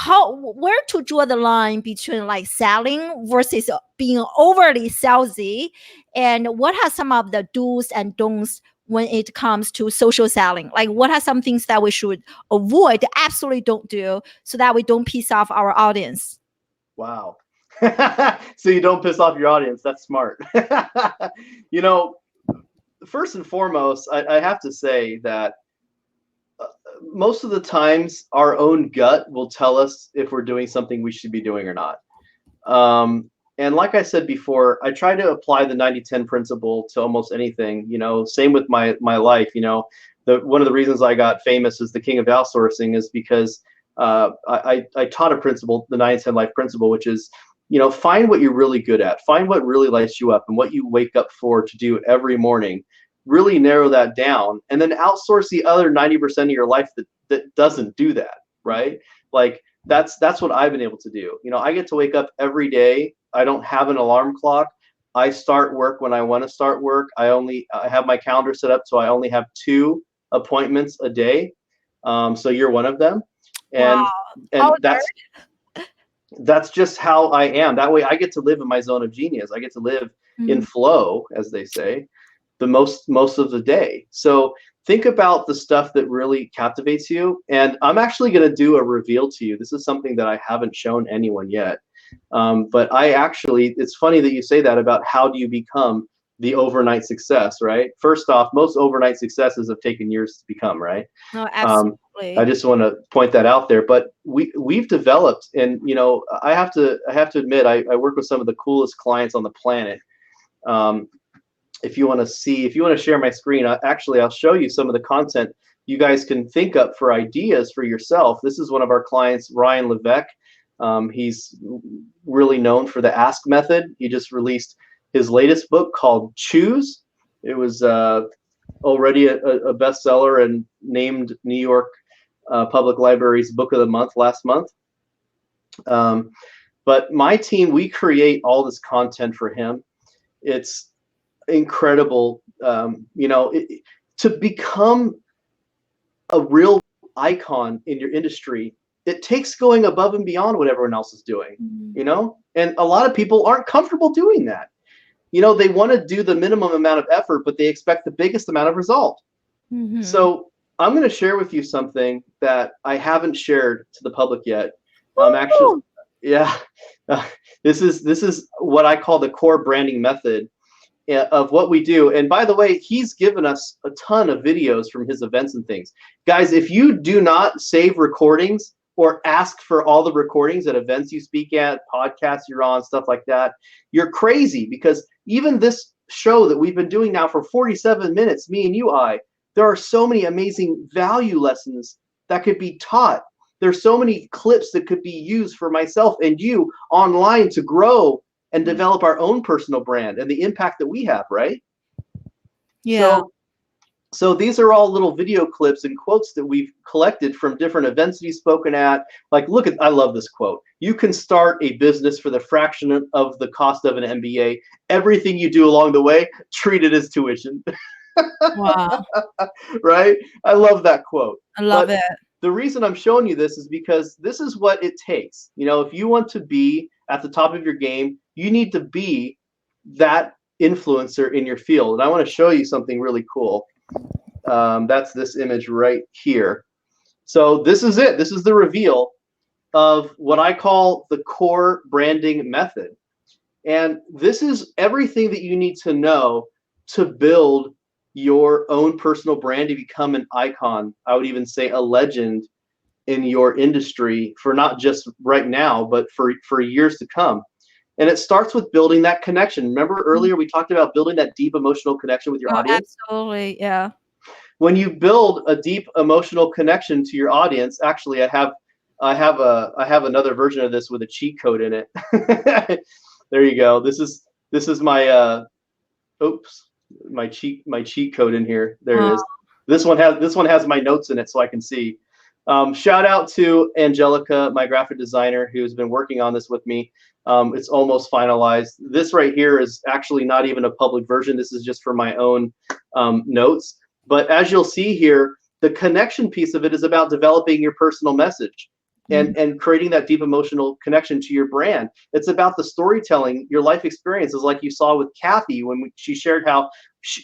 where to draw the line between like selling versus being overly salesy, and what are some of the do's and don'ts when it comes to social selling? Like, what are some things that we should avoid, absolutely don't do, so that we don't piss off our audience? Wow. So you don't piss off your audience. That's smart. First and foremost, I have to say that most of the times our own gut will tell us if we're doing something we should be doing or not. And like I said before, I try to apply the 90-10 principle to almost anything. Same with my life. One of the reasons I got famous as the king of outsourcing is because I taught a principle, the 90-10 life principle, which is, find what you're really good at, find what really lights you up and what you wake up for to do every morning. Really narrow that down, and then outsource the other 90% of your life that doesn't do that, right? Like that's what I've been able to do. I get to wake up every day. I don't have an alarm clock. I start work when I want to start work. I have my calendar set up so I only have 2 appointments a day. So you're one of them, and wow. that's just how I am. That way I get to live in my zone of genius. I get to live in flow, as they say, the most of the day. So think about the stuff that really captivates you. And I'm actually going to do a reveal to you. This is something that I haven't shown anyone yet. But it's funny that you say that about how do you become the overnight success, right? First off, most overnight successes have taken years to become, right? No, absolutely. I just want to point that out there. But we've developed, and I have to admit, I work with some of the coolest clients on the planet. If you want to share my screen, I'll show you some of the content you guys can think up for ideas for yourself. This is one of our clients, Ryan Levesque. He's really known for the Ask Method. He just released his latest book called Choose. It was already a bestseller and named New York Public Library's Book of the Month last month. But my team, we create all this content for him. It's incredible. To become a real icon in your industry, it takes going above and beyond what everyone else is doing, and a lot of people aren't comfortable doing that. They want to do the minimum amount of effort, but they expect the biggest amount of result. So I'm going to share with you something that I haven't shared to the public yet. Actually, yeah, this is what I call the core branding method of what we do. And by the way, he's given us a ton of videos from his events and things. Guys, if you do not save recordings or ask for all the recordings at events you speak at, podcasts you're on, stuff like that, you're crazy, because even this show that we've been doing now for 47 minutes, me and you, there are so many amazing value lessons that could be taught. There's so many clips that could be used for myself and you online to grow and develop our own personal brand and the impact that we have, right? Yeah. So these are all little video clips and quotes that we've collected from different events that he's spoken at. Like, I love this quote. You can start a business for the fraction of the cost of an MBA. Everything you do along the way, treat it as tuition. Wow. Right? I love that quote. I love it. The reason I'm showing you this is because this is what it takes. If you want to be at the top of your game, you need to be that influencer in your field. And I want to show you something really cool. That's this image right here. So this is it. This is the reveal of what I call the core branding method. And this is everything that you need to know to build your own personal brand, to become an icon. I would even say a legend in your industry, for not just right now, but for years to come. And it starts with building that connection. Remember earlier we talked about building that deep emotional connection with your audience? Absolutely, yeah. When you build a deep emotional connection to your audience, actually I have another version of this with a cheat code in it. There you go. This is my oops. my cheat code in here. There it is. This one has my notes in it, so I can see. Shout out to Angelica, my graphic designer, who's been working on this with me. It's almost finalized. This right here is actually not even a public version. This is just for my own notes. But as you'll see here, the connection piece of it is about developing your personal message and creating that deep emotional connection to your brand. It's about the storytelling, your life experiences, like you saw with Kathy when she shared how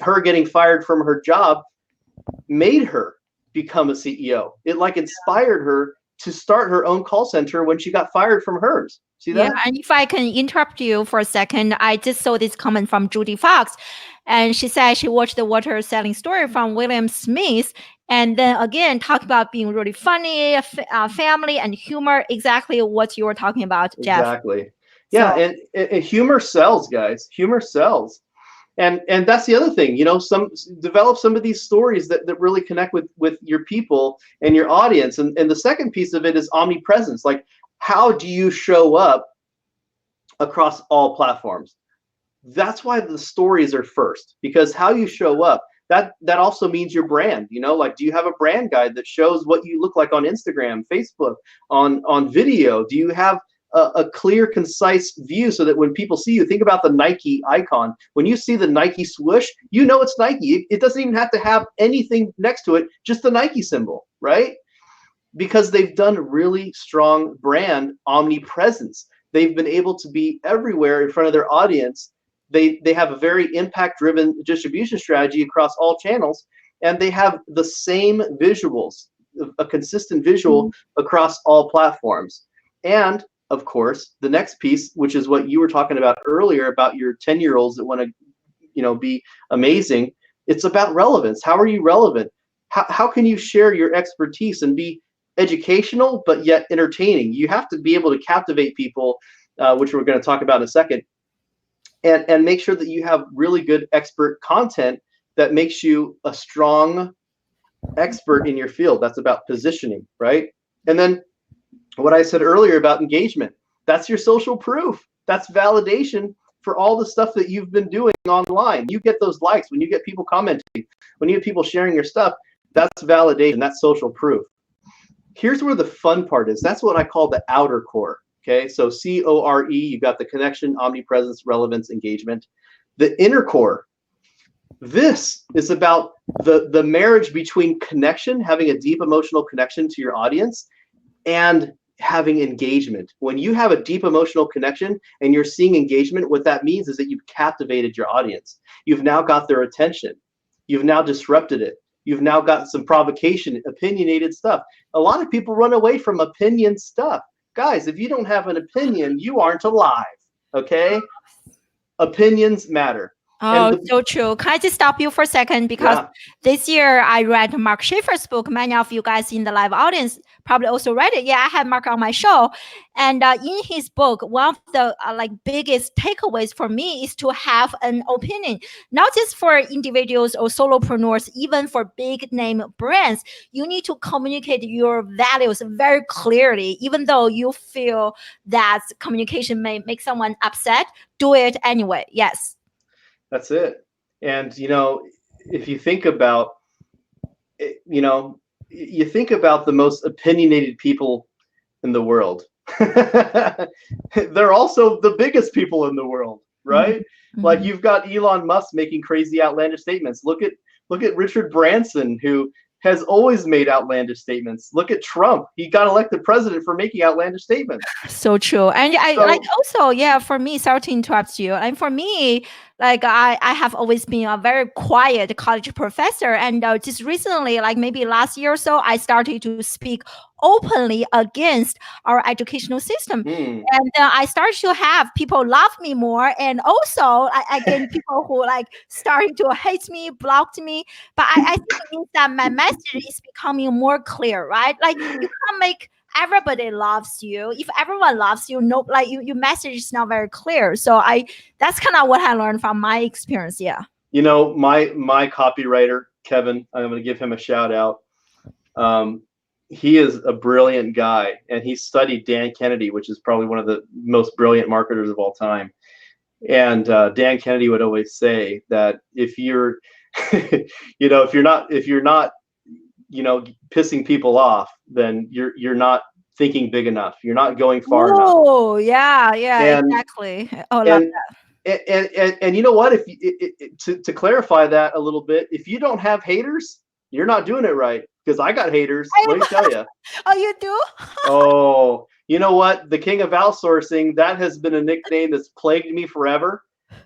her getting fired from her job made her become a CEO. It like inspired her to start her own call center when she got fired from hers. See that? Yeah, and if I can interrupt you for a second, I just saw this comment from Judy Fox, and she said she watched the water selling story from William Smith, and then again talk about being really funny, family and humor. Exactly what you were talking about, Jeff. Exactly. Yeah, So, and humor sells, guys. Humor sells. And that's the other thing, develop some of these stories that really connect with your people and your audience. And the second piece of it is omnipresence. Like, how do you show up across all platforms? That's why the stories are first, because how you show up, that also means your brand. Like, do you have a brand guide that shows what you look like on Instagram, Facebook, on video? Do you have a clear, concise view so that when people see you, think about the Nike icon. When you see the Nike swoosh, you know it's Nike. It doesn't even have to have anything next to it, just the Nike symbol, right? Because they've done really strong brand omnipresence. They've been able to be everywhere in front of their audience. They have a very impact-driven distribution strategy across all channels, and they have the same visuals, a consistent visual across all platforms. And of course, the next piece, which is what you were talking about earlier about your 10-year-olds that want to, be amazing. It's about relevance. How are you relevant? How can you share your expertise and be educational, but yet entertaining? You have to be able to captivate people, which we're going to talk about in a second, and make sure that you have really good expert content that makes you a strong expert in your field. That's about positioning, right? And then what I said earlier about engagement, that's your social proof. That's validation for all the stuff that you've been doing online. You get those likes, when you get people commenting, when you get people sharing your stuff, that's validation, that's social proof. Here's where the fun part is. That's what I call the outer core. Okay, so CORE, you got the connection, omnipresence, relevance, engagement. The inner core, this is about the marriage between connection, having a deep emotional connection to your audience, and having engagement. When you have a deep emotional connection and you're seeing engagement, what that means is that you've captivated your audience. You've now got their attention. You've now disrupted it. You've now got some provocation, opinionated stuff. A lot of people run away from opinion stuff. Guys, if you don't have an opinion, you aren't alive, okay? Opinions matter. oh, so true. Can I just stop you for a second? Because this year I read Mark Schaefer's book. Many of you guys in the live audience probably also read it. Yeah, I had Mark on my show. And in his book, one of the biggest takeaways for me is to have an opinion, not just for individuals or solopreneurs, even for big name brands. You need to communicate your values very clearly, even though you feel that communication may make someone upset. Do it anyway. Yes. That's it. And, if you think about, you think about the most opinionated people in the world. They're also the biggest people in the world, right? Mm-hmm. Like, you've got Elon Musk making crazy outlandish statements. Look at Richard Branson, who has always made outlandish statements. Look at Trump. He got elected president for making outlandish statements. So true. And also, for me, sorry to interrupt you. And for me, I have always been a very quiet college professor. And just recently, maybe last year or so, I started to speak openly against our educational system. And I started to have people love me more. And also, I get people who started to hate me, blocked me. But I think it means that my message is becoming more clear, right? You can't make everybody loves you. If everyone loves you, your message is not very clear. So that's kind of what I learned from my experience. Yeah. My copywriter, Kevin, I'm going to give him a shout out. He is a brilliant guy, and he studied Dan Kennedy, which is probably one of the most brilliant marketers of all time. And Dan Kennedy would always say that if you're, if you're not, pissing people off, then you're not thinking big enough. You're not going far enough. Oh, yeah, yeah, And exactly. Oh, love and that. and you know what? If to clarify that a little bit, if you don't have haters, you're not doing it right. Because I got haters. Let me tell you. Oh, you do? Oh, you know what? The king of outsourcing, that has been a nickname that's plagued me forever.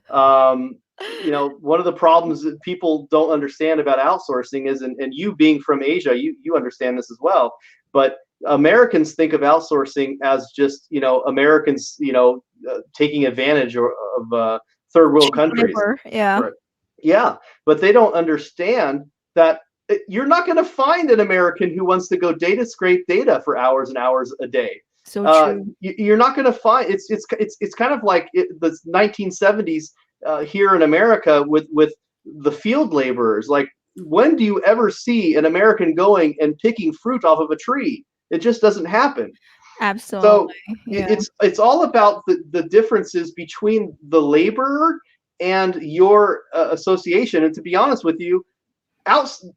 One of the problems that people don't understand about outsourcing is, and you being from Asia, you understand this as well, but Americans think of outsourcing as just, Americans, taking advantage of third world Cheap countries. labor, yeah. Right. Yeah, but they don't understand that you're not going to find an American who wants to go data scrape data for hours and hours a day. So true. You're not going to find it's kind of like the 1970s here in America with the field laborers. Like, when do you ever see an American going and picking fruit off of a tree? It just doesn't happen. Absolutely. So Yeah. it's all about the differences between the laborer and your association. And to be honest with you,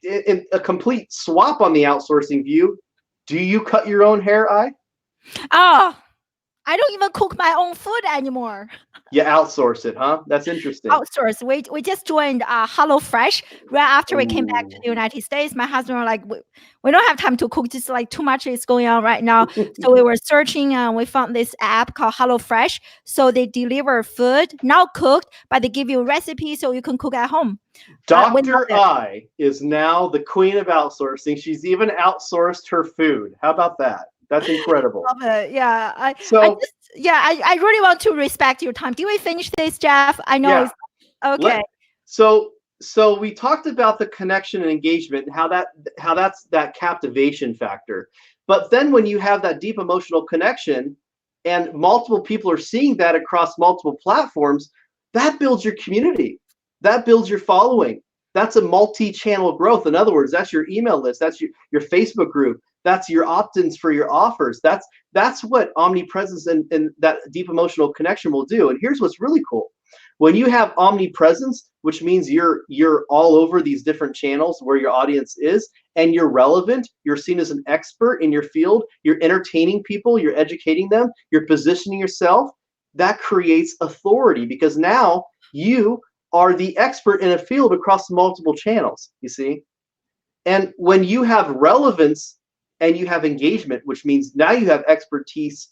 in a complete swap on the outsourcing view, do you cut your own hair, Oh, I don't even cook my own food anymore. You outsource it, huh? That's interesting. Outsource. We just joined HelloFresh right after we came back to Ooh. the United States. My husband were like, we don't have time to cook. Just like too much is going on right now. So we were searching and we found this app called HelloFresh. So they deliver food, not cooked, but they give you a recipe so you can cook at home. Dr. I is now the queen of outsourcing. She's even outsourced her food. How about that? That's incredible. Love it. Yeah. I really want to respect your time. Do we finish this, Jeff? I know. Yeah. Okay. So we talked about the connection and engagement, how that's that captivation factor. But then when you have that deep emotional connection and multiple people are seeing that across multiple platforms, that builds your community. That builds your following. That's a multi-channel growth. In other words, that's your email list. That's your Facebook group. That's your opt-ins for your offers. That's what omnipresence and that deep emotional connection will do. And here's what's really cool. When you have omnipresence, which means you're all over these different channels where your audience is, and you're relevant, you're seen as an expert in your field, you're entertaining people, you're educating them, you're positioning yourself, that creates authority, because now you are the expert in a field across multiple channels, you see? And when you have relevance and you have engagement, which means now you have expertise,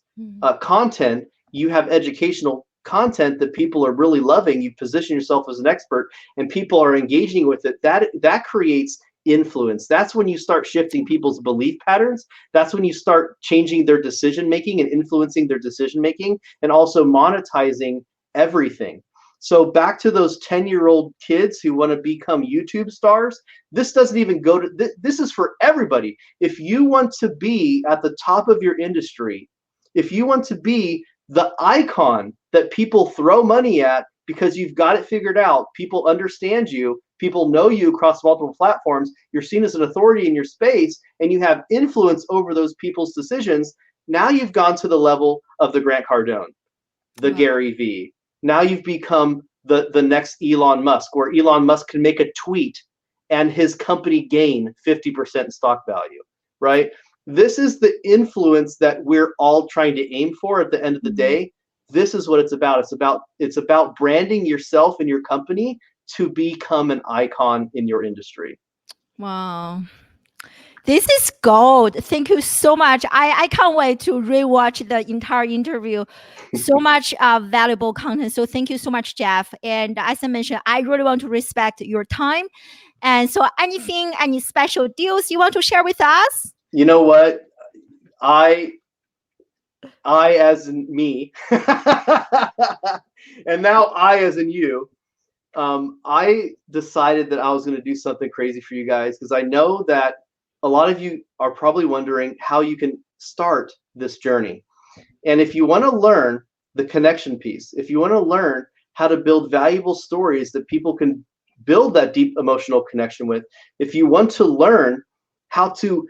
content, you have educational content that people are really loving, you position yourself as an expert and people are engaging with it, that creates influence. That's when you start shifting people's belief patterns. That's when you start changing their decision making and influencing their decision making, and also monetizing everything. So back to those 10-year-old kids who want to become YouTube stars, this doesn't even go to, this is for everybody. If you want to be at the top of your industry, if you want to be the icon that people throw money at because you've got it figured out, people understand you, people know you across multiple platforms, you're seen as an authority in your space, and you have influence over those people's decisions, now you've gone to the level of the Grant Cardone, the Gary Vee. Now you've become the next Elon Musk, where Elon Musk can make a tweet and his company gain 50% in stock value, right? This is the influence that we're all trying to aim for at the end of the day. This is what it's about. It's about branding yourself and your company to become an icon in your industry. Wow. This is gold. Thank you so much. I can't wait to rewatch the entire interview. So much valuable content. So thank you so much, Jeff. And as I mentioned, I really want to respect your time. And so any special deals you want to share with us? You know what? I as in me, and now I as in you, I decided that I was going to do something crazy for you guys, because I know that a lot of you are probably wondering how you can start this journey. And if you want to learn the connection piece, if you want to learn how to build valuable stories that people can build that deep emotional connection with, if you want to learn how to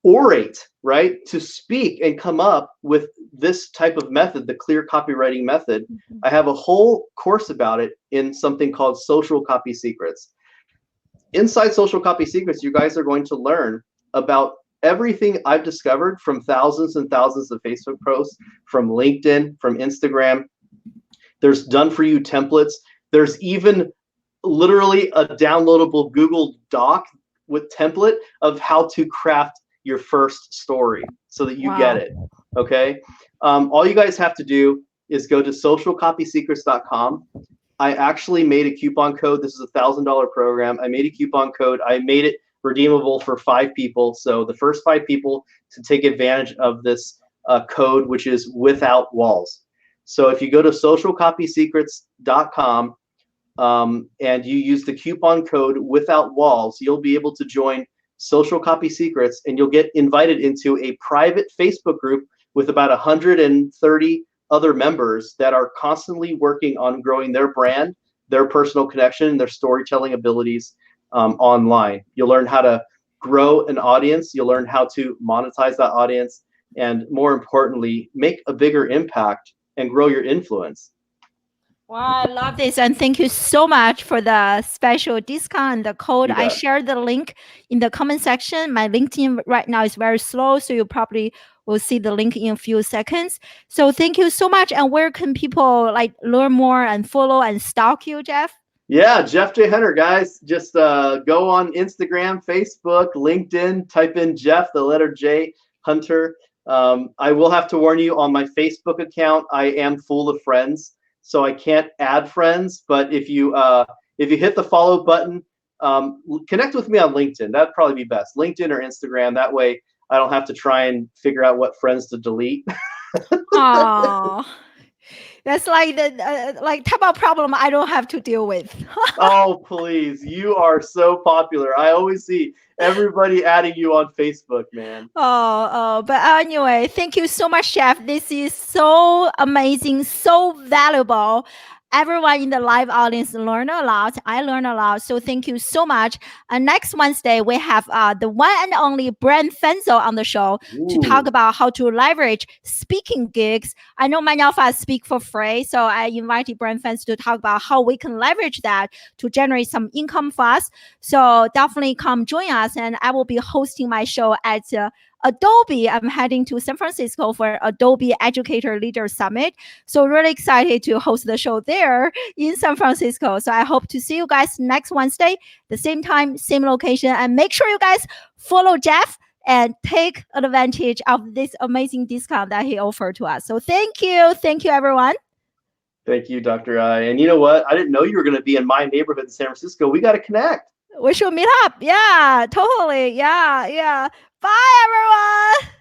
orate, right? To speak and come up with this type of method, the clear copywriting method. I have a whole course about it in something called Social Copy Secrets. Inside Social Copy Secrets, you guys are going to learn about everything I've discovered from thousands and thousands of Facebook posts, from LinkedIn, from Instagram. There's done for you templates. There's even literally a downloadable Google Doc with template of how to craft your first story so that you get it. Okay. All you guys have to do is go to socialcopysecrets.com. I actually made a coupon code. This is $1,000 program. I made a coupon code. I made it redeemable for 5 people. So the first 5 people to take advantage of this code, which is without walls. So if you go to socialcopysecrets.com and you use the coupon code without walls, you'll be able to join Social Copy Secrets, and you'll get invited into a private Facebook group with about 130 other members that are constantly working on growing their brand, their personal connection, their storytelling abilities online. You'll learn how to grow an audience. You'll learn how to monetize that audience, and more importantly, make a bigger impact and grow your influence. Wow, I love this. And thank you so much for the special discount and the code. I shared the link in the comment section. My LinkedIn right now is very slow, so you probably will see the link in a few seconds. So thank you so much. And where can people like learn more and follow and stalk you, Jeff? Yeah, Jeff J. Hunter, guys. Just go on Instagram, Facebook, LinkedIn, type in Jeff, the letter J, Hunter. I will have to warn you, on my Facebook account, I am full of friends, so I can't add friends. But if you hit the follow button, connect with me on LinkedIn. That'd probably be best. LinkedIn or Instagram. That way I don't have to try and figure out what friends to delete. Oh, that's like the like type of problem I don't have to deal with. Oh, please. You are so popular. I always see everybody adding you on Facebook, man. But anyway, thank you so much, Jeff. This is so amazing, so valuable. Everyone in the live audience learned a lot. I learned a lot. So thank you so much. And next Wednesday, we have the one and only Brent Fenzel on the show to talk about how to leverage speaking gigs. I know many of us speak for free, so I invited Brent Fenzel to talk about how we can leverage that to generate some income for us. So definitely come join us. And I will be hosting my show at Adobe. I'm heading to San Francisco for Adobe Educator Leader Summit. So really excited to host the show there in San Francisco. So I hope to see you guys next Wednesday, the same time, same location. And make sure you guys follow Jeff and take advantage of this amazing discount that he offered to us. So thank you. Thank you, everyone. Thank you, Dr. I. And you know what? I didn't know you were going to be in my neighborhood in San Francisco. We got to connect. We should meet up. Yeah, totally. Yeah. Bye, everyone.